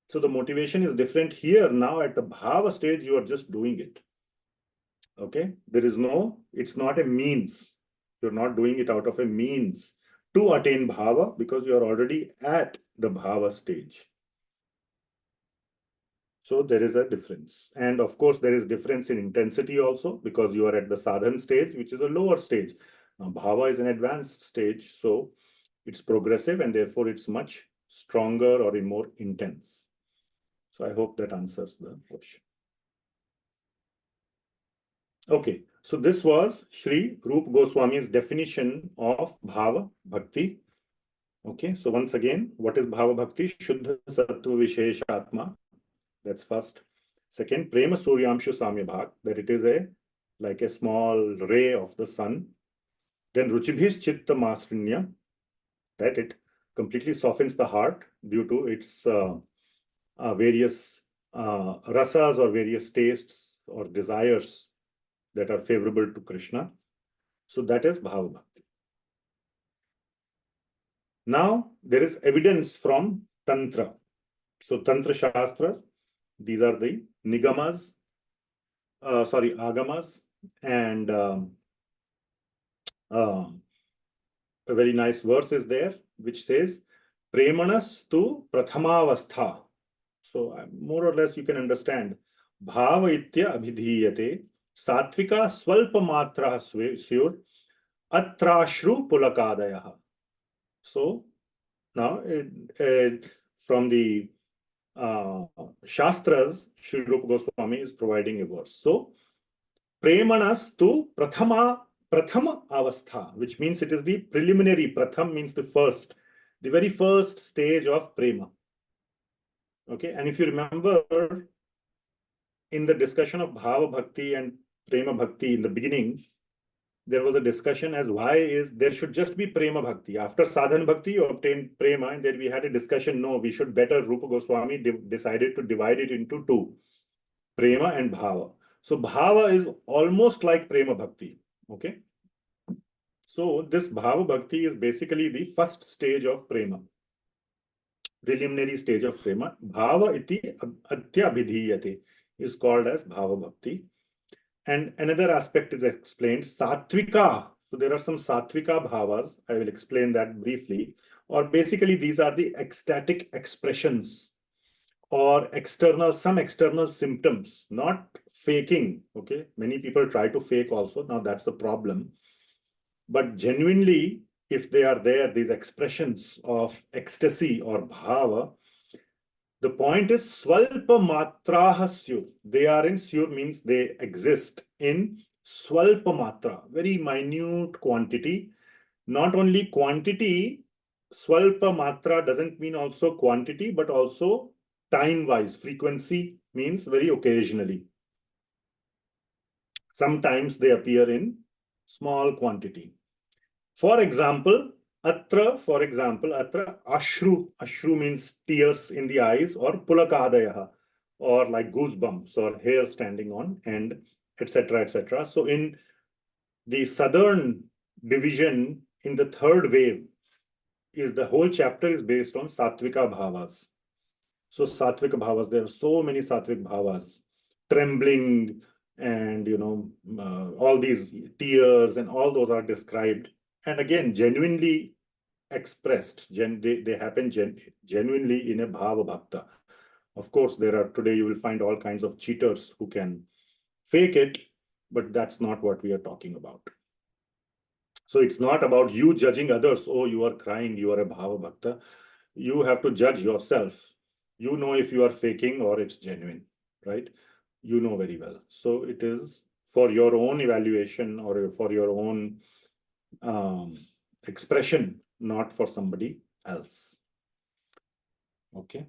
So the motivation is different here. Now at the bhava stage, you are just doing it. Okay, it's not a means. You're not doing it out of a means to attain bhava, because you're already at the bhava stage. So there is a difference. And of course, there is difference in intensity also, because you are at the sadhan stage, which is a lower stage. Now, bhava is an advanced stage, so it's progressive, and therefore it's much stronger or more intense. So I hope that answers the question. Okay, so this was Sri Rupa Goswami's definition of Bhava Bhakti. Okay, so once again, what is Bhava Bhakti? Shuddha sattva visheshatma. That's first. Second, prema suryamshu samya bhag, that it is like a small ray of the sun. Then rucibhis citta masrnya, that it completely softens the heart due to its various rasas or various tastes or desires that are favorable to Krishna. So that is Bhava Bhakti. Now there is evidence from Tantra. So Tantra Shastras, these are the Nigamas, Agamas, and a very nice verse is there which says Premanas tu Prathamavastha. So more or less you can understand bhava itya abhidhiyate, satvika swalpa matra syur, atrashru pulakadayaha. So now from the Shastras, Śrī Rupa Gosvami is providing a verse. So, premanas tu prathama avastha, which means it is the preliminary. Pratham means the very first stage of prema. Okay, and if you remember in the discussion of Bhava Bhakti and Prema Bhakti in the beginning, there was a discussion as why is there should just be Prema Bhakti. After Sadhana Bhakti, you obtain Prema, and then we had a discussion, no, we should better, Rupa Goswami decided to divide it into two, Prema and Bhava. So Bhava is almost like Prema Bhakti, okay? So this Bhava Bhakti is basically the first stage of Prema, preliminary stage of Prema. Bhava iti atyabhidhiyate is called as Bhava Bhakti. And another aspect is explained, Sattvika. So there are some Sattvika Bhavas. I will explain that briefly. Or basically, these are the ecstatic expressions or some external symptoms, not faking. Okay, many people try to fake also. Now that's a problem. But genuinely, if they are there, these expressions of ecstasy or bhava, the point is swalpa matraha syur. They are in syur means they exist in swalpa matra, very minute quantity. Not only quantity, swalpa matra doesn't mean also quantity, but also time-wise. Frequency means very occasionally. Sometimes they appear in small quantity. For example, atra ashru. Ashru means tears in the eyes, or pulakadayaha, or like goosebumps or hair standing on end, etc., etc. So in the southern division, in the third wave, is the whole chapter is based on sattvika bhavas. So sattvika bhavas, there are so many sattvic bhavas, trembling, and all these tears and all those are described. And again, genuinely expressed, they happen genuinely in a bhava bhakta. Of course, today you will find all kinds of cheaters who can fake it, but that's not what we are talking about. So it's not about you judging others. Oh, you are crying, you are a bhava bhakta. You have to judge yourself. You know if you are faking or it's genuine, right? You know very well. So it is for your own evaluation or for your own expression, not for somebody else. Okay.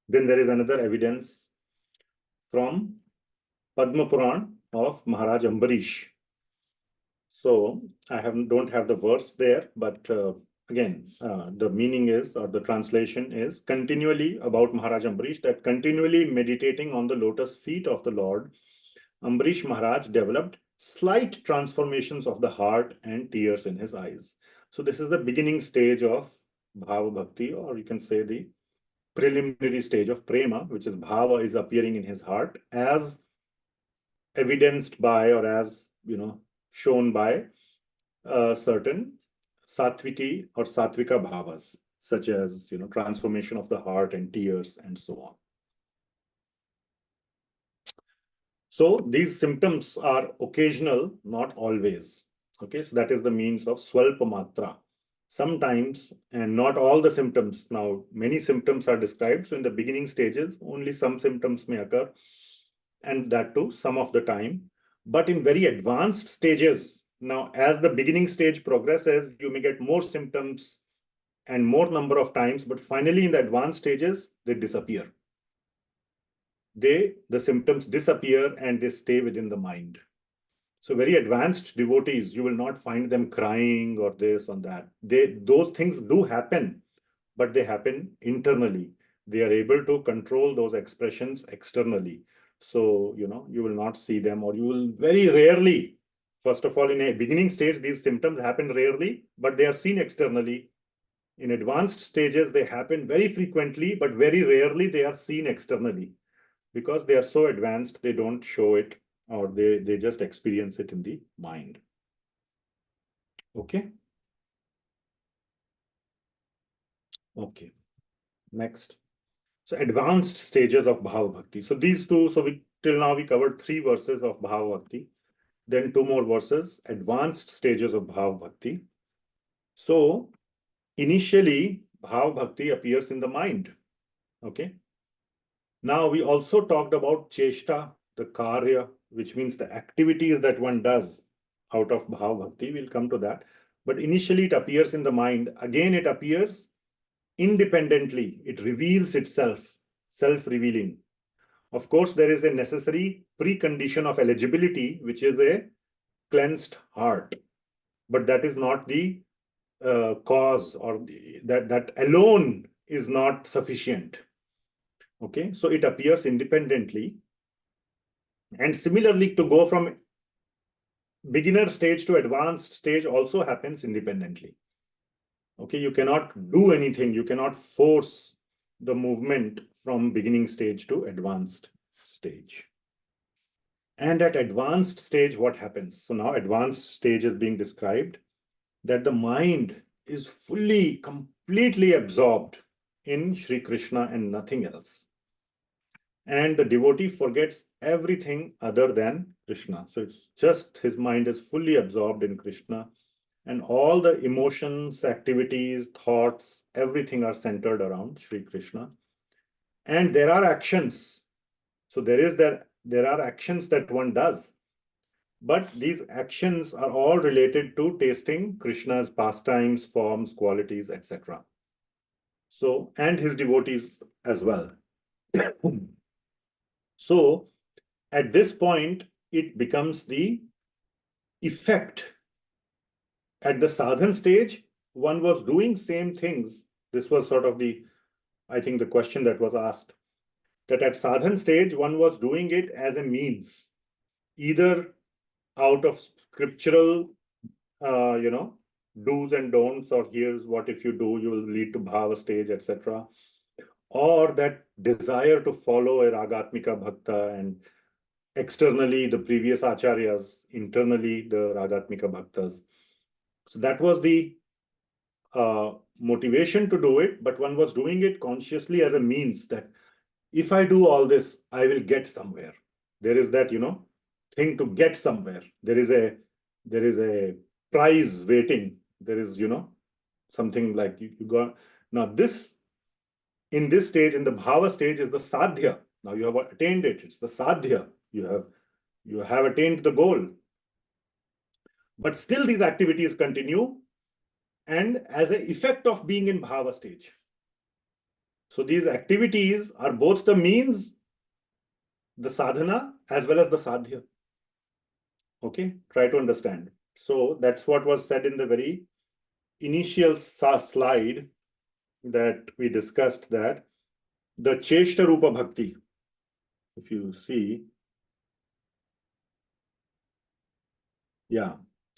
Then there is another evidence from Padma Purana of Maharaj Ambarish. So I don't have the verse there, but again, the meaning is, or the translation is, continually about Maharaj Ambarish, that continually meditating on the lotus feet of the Lord, Ambarish Maharaj developed slight transformations of the heart and tears in his eyes. So this is the beginning stage of Bhava Bhakti, or you can say the preliminary stage of prema, which is bhava is appearing in his heart as evidenced by, or as shown by certain sattviki or sattvika bhavas, such as transformation of the heart and tears and so on. So these symptoms are occasional, not always. Okay, so that is the means of swalpa matra. Sometimes, and not all the symptoms. Now, many symptoms are described. So in the beginning stages, only some symptoms may occur, and that too some of the time. But in very advanced stages, now as the beginning stage progresses, you may get more symptoms and more number of times, but finally in the advanced stages, they disappear. The symptoms disappear and they stay within the mind. So very advanced devotees, you will not find them crying or this or that. Those things do happen, but they happen internally. They are able to control those expressions externally. So, you will not see them, or you will very rarely, first of all, in a beginning stage, these symptoms happen rarely, but they are seen externally. In advanced stages, they happen very frequently, but very rarely they are seen externally. Because they are so advanced, they don't show it, or they just experience it in the mind. Okay. Okay. Next. So advanced stages of Bhava Bhakti. So these two, so till now we covered 3 verses of Bhava Bhakti. Then 2 more verses, advanced stages of Bhava Bhakti. So initially, Bhava Bhakti appears in the mind. Okay. Now we also talked about Cesta, the karya, which means the activities that one does out of Bhava Bhakti. We'll come to that. But initially it appears in the mind. Again, it appears independently. It reveals itself, self-revealing. Of course, there is a necessary precondition of eligibility, which is a cleansed heart. But that is not the cause, or that alone is not sufficient. Okay, so it appears independently. And similarly, to go from beginner stage to advanced stage also happens independently. Okay, you cannot do anything. You cannot force the movement from beginning stage to advanced stage. And at advanced stage, what happens? So now advanced stage is being described, that the mind is fully, completely absorbed in Sri Krishna and nothing else. And the devotee forgets everything other than Krishna. So it's just his mind is fully absorbed in Krishna, and all the emotions, activities, thoughts, everything are centered around Sri Krishna. And there are actions. So there are actions that one does. But these actions are all related to tasting Krishna's pastimes, forms, qualities, etc. So, and his devotees as well. So, at this point, it becomes the effect. At the sadhan stage, one was doing same things. This was sort of I think the question that was asked, that at sadhan stage, one was doing it as a means, either out of scriptural, do's and don'ts, or here's what if you do, you will lead to bhava stage, etc. Or that desire to follow a ragatmika bhakta, and externally the previous acharyas, internally the ragatmika bhaktas. So that was the motivation to do it, but one was doing it consciously as a means, that if I do all this, I will get somewhere. There is that, thing to get somewhere. There is a prize waiting. There is, something like you got. Now this, in this stage, in the bhava stage, is the sadhya. Now you have attained it. It's the sadhya. You have attained the goal. But still these activities continue, and as an effect of being in bhava stage. So these activities are both the means, the sadhana, as well as the sadhya. Okay, try to understand. So that's what was said in the very initial slide that we discussed, that the Cheshta Rupa Bhakti, if you see,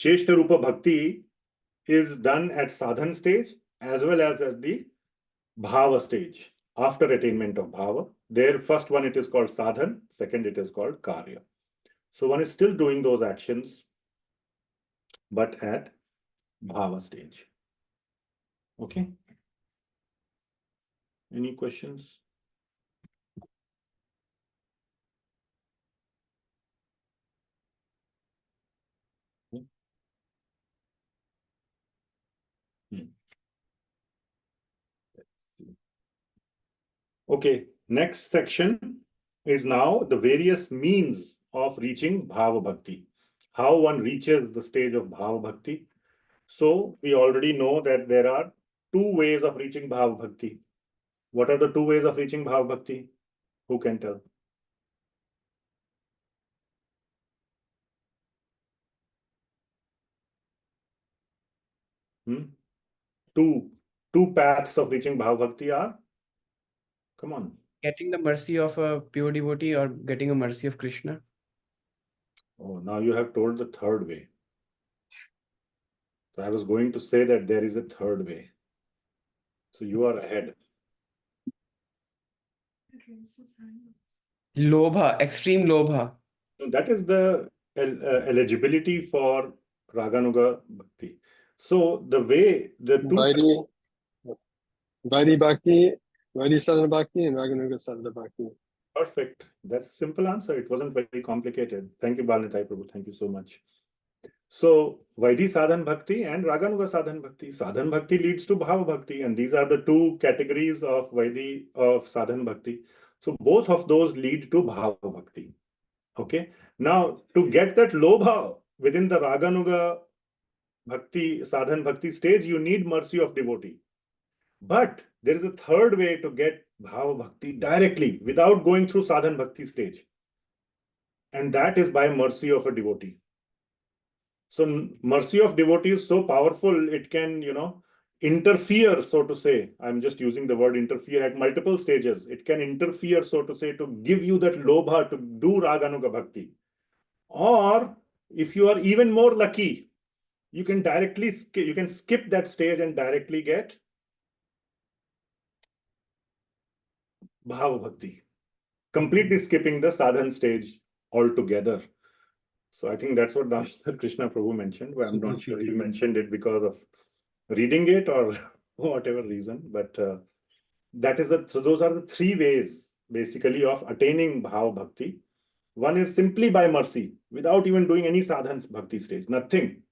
Cheshta Rupa Bhakti is done at sadhan stage as well as at the bhava stage, after attainment of bhava. There, first one, it is called sadhan, second it is called karya. So one is still doing those actions, but at bhava stage. Okay. Any questions? Okay, next section is now the various means of reaching Bhava Bhakti. How one reaches the stage of Bhava Bhakti. So we already know that there are 2 ways of reaching Bhava Bhakti. What are the 2 ways of reaching Bhava Bhakti? Who can tell? Two paths of reaching Bhava Bhakti are? Come on. Getting the mercy of a pure devotee, or getting a mercy of Krishna. Oh, now you have told the third way. So I was going to say that there is a third way. So you are ahead. Lobha, extreme lobha. So that is the eligibility for Raganuga Bhakti. So the way, the two... By the Bhakti, Vaidhi sadhana bhakti and Raganuga sadhana bhakti. Perfect. That's a simple answer. It wasn't very complicated. Thank you, Balnitai Prabhu. Thank you so much. So, Vaidhi Sadhan Bhakti and Raganuga Sadhan Bhakti. Sadhan Bhakti leads to Bhava Bhakti, and these are the two categories of Vaidhi of Sadhan Bhakti. So, both of those lead to Bhava Bhakti. Okay. Now, to get that lobha within the Raganuga Bhakti, Sadhan Bhakti stage, you need mercy of devotee. But there is a third way to get Bhava Bhakti directly without going through Sadhan Bhakti stage. And that is by mercy of a devotee. So mercy of devotee is so powerful, it can, interfere, so to say. I'm just using the word interfere at multiple stages. It can interfere, so to say, to give you that lobha to do Raganuga Bhakti. Or if you are even more lucky, you can skip that stage and directly get Bhava Bhakti, completely skipping the sadhan stage altogether. So I think that's what Krishna Prabhu mentioned. Well, I'm not sure he mentioned it because of reading it or whatever reason, but so those are the three ways basically of attaining Bhava Bhakti. One is simply by mercy, without even doing any sadhan bhakti stage, nothing,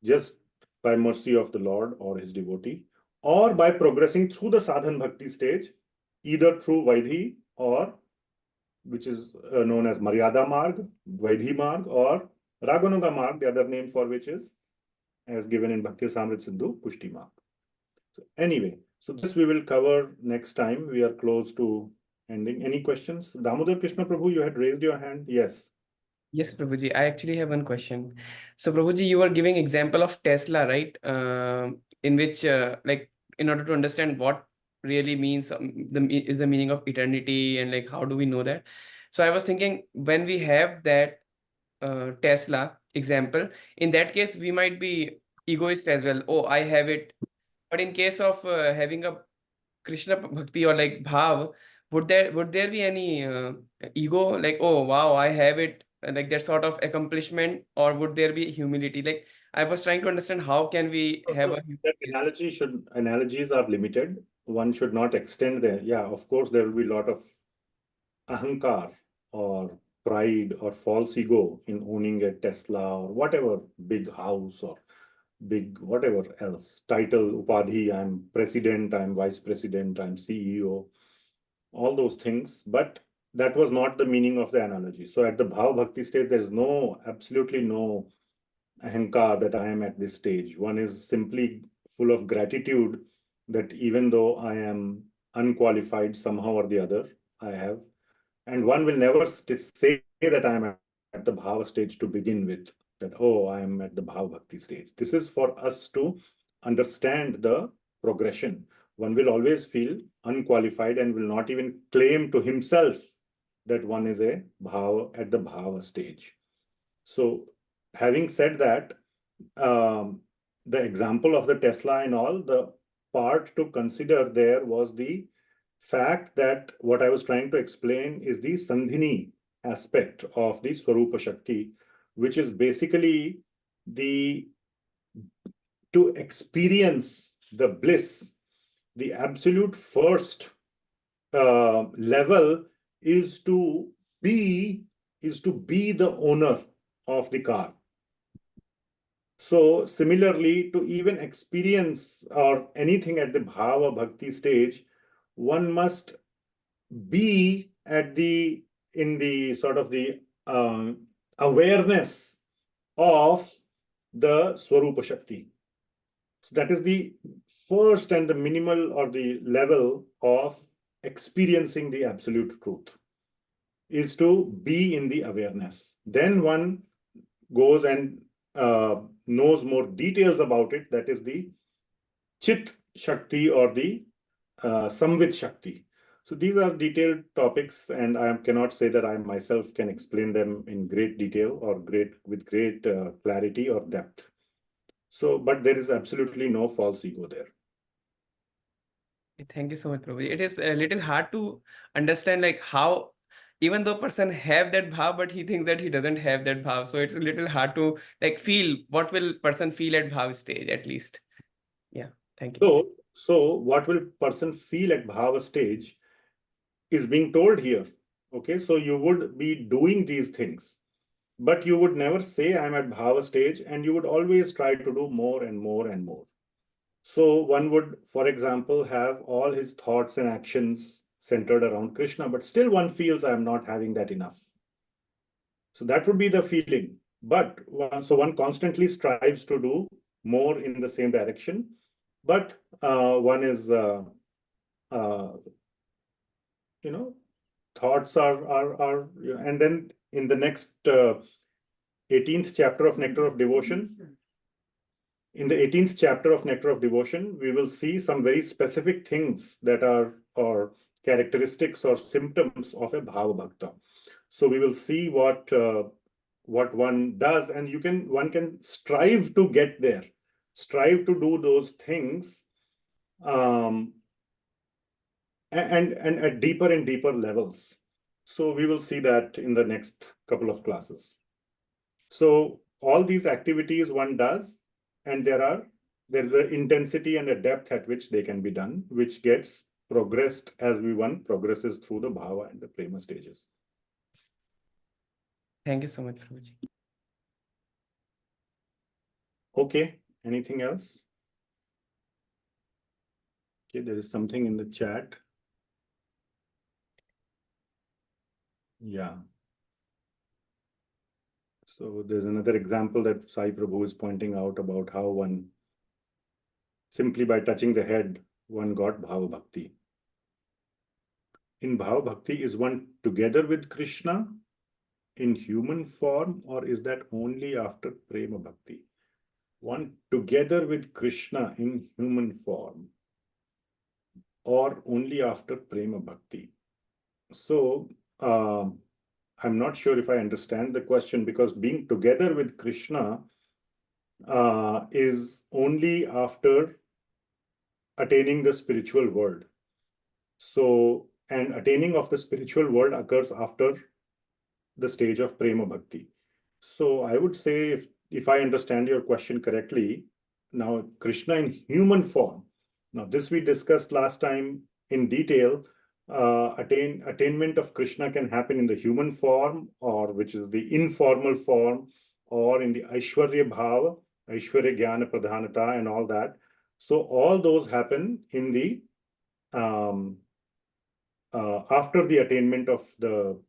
just by mercy of the Lord or his devotee, or by progressing through the sadhan bhakti stage, either through Vaidhi or which is known as Maryada Marg, Vaidhi Marg, or Raganuga Marg, the other name for which is, as given in Bhakti-rasāmṛta-sindhuḥ, Pushti Marg. So anyway, so this we will cover next time. We are close to ending. Any questions? Damodar Krishna Prabhu, you had raised your hand. Yes. Yes, Prabhuji, I actually have one question. So, Prabhuji, you were giving example of Tesla, right? In which, like, in order to understand what really means is the meaning of eternity, and like how do we know that? So, I was thinking when we have that Tesla example, in that case, we might be egoist as well. Oh, I have it. But in case of having a Krishna Bhakti or like Bhav, would there be any ego, like, oh wow, I have it, like that sort of accomplishment, or would there be humility? Like I was trying to understand how can we have a That analogies are limited. One should not extend there. Yeah, of course, there will be a lot of ahankar or pride or false ego in owning a Tesla or whatever big house or big whatever else title, upadhi, I'm president, I'm vice president, I'm CEO, all those things. But that was not the meaning of the analogy. So at the Bhava Bhakti stage, there's absolutely no ahankar that I am at this stage. One is simply full of gratitude that even though I am unqualified somehow or the other, I have. And one will never say that I am at the Bhava stage to begin with, that, oh, I am at the Bhava Bhakti stage. This is for us to understand the progression. One will always feel unqualified and will not even claim to himself that one is a Bhava at the Bhava stage. So having said that, the example of the Tesla and all, the part to consider there was the fact that what I was trying to explain is the Sandhini aspect of the Swarupa Shakti, which is basically to experience the bliss. The absolute first level is to be the owner of the car. So similarly, to even experience or anything at the Bhava Bhakti stage, one must be in the sort of the awareness of the Swarupa Shakti. So that is the first and the minimal or the level of experiencing the absolute truth, is to be in the awareness. Then one goes and knows more details about it. That is the Chit Shakti or the Samvit Shakti. So these are detailed topics, and I cannot say that I myself can explain them in great detail or with great clarity or depth. So, but there is absolutely no false ego there. Thank you so much, Prabhu. It is a little hard to understand, like how, even though person have that bhav, but he thinks that he doesn't have that bhav. So it's a little hard to like feel what will person feel at bhav stage at least. Yeah, thank you. So So what will person feel at bhava stage is being told here. Okay, so you would be doing these things, but you would never say I'm at bhava stage, and you would always try to do more and more and more. So one would, for example, have all his thoughts and actions centered around Krishna, but still one feels I'm not having that enough. So that would be the feeling. But so one constantly strives to do more in the same direction, but one is, thoughts are, and then in the next 18th chapter of Nectar of Devotion, in the 18th chapter of Nectar of Devotion, we will see some very specific things that are, or characteristics or symptoms of a Bhava Bhakta. So we will see what one does, and one can strive to get there, strive to do those things, and at deeper and deeper levels. So we will see that in the next couple of classes. So all these activities one does, and there is an intensity and a depth at which they can be done, which gets progressed as one progresses through the bhava and the prema stages. Thank you so much, Prabhuji. Okay, anything else? Okay, there is something in the chat. Yeah. So there's another example that Sai Prabhu is pointing out about how one, simply by touching the head, one got Bhava Bhakti. In Bhava Bhakti, is one together with Krishna in human form, or is that only after Prema Bhakti? One together with Krishna in human form, or only after Prema Bhakti? So, I'm not sure if I understand the question, because being together with Krishna is only after attaining the spiritual world. So, and attaining of the spiritual world occurs after the stage of Prema Bhakti. So I would say, if I understand your question correctly, now Krishna in human form, now this we discussed last time in detail. Attainment of Krishna can happen in the human form, or which is the informal form, or in the Aishwarya Bhava, Aishwarya Jnana Pradhanata and all that. So all those happen in the after the attainment of the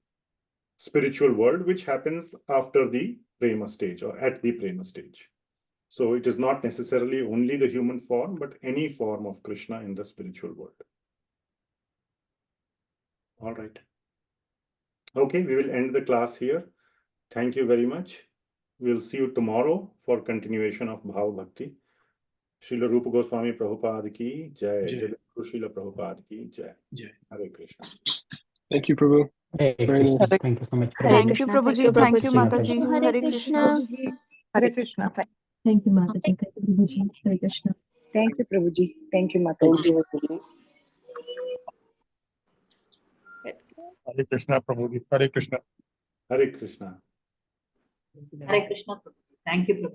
spiritual world, which happens after the prema stage or at the prema stage. So it is not necessarily only the human form, but any form of Krishna in the spiritual world. All right. Okay, we will end the class here. Thank you very much. We'll see you tomorrow for continuation of Bhava Bhakti. Srila Rupa Goswami Prabhupada ki jai. Jai. Jai Srila Prabhupada ki jai. Jai. Hare Krishna. Thank you, Prabhu. Hey, Very Krishna, nice. thank you so much. Hare Thank you, Krishna. Thank Prabhuji. you, Thank you, Prabhuji. Mataji. Hare Hare Krishna. Krishna. Hare Krishna. Thank you, Mataji. Thank you, Prabhuji. Hare Krishna. Thank you, Prabhuji. Thank you, Mataji. Thank you, Prabhu. Hare Krishna, Prabhuji. Hare Krishna. Hare Krishna. Hare Krishna. Thank you, Prabhu.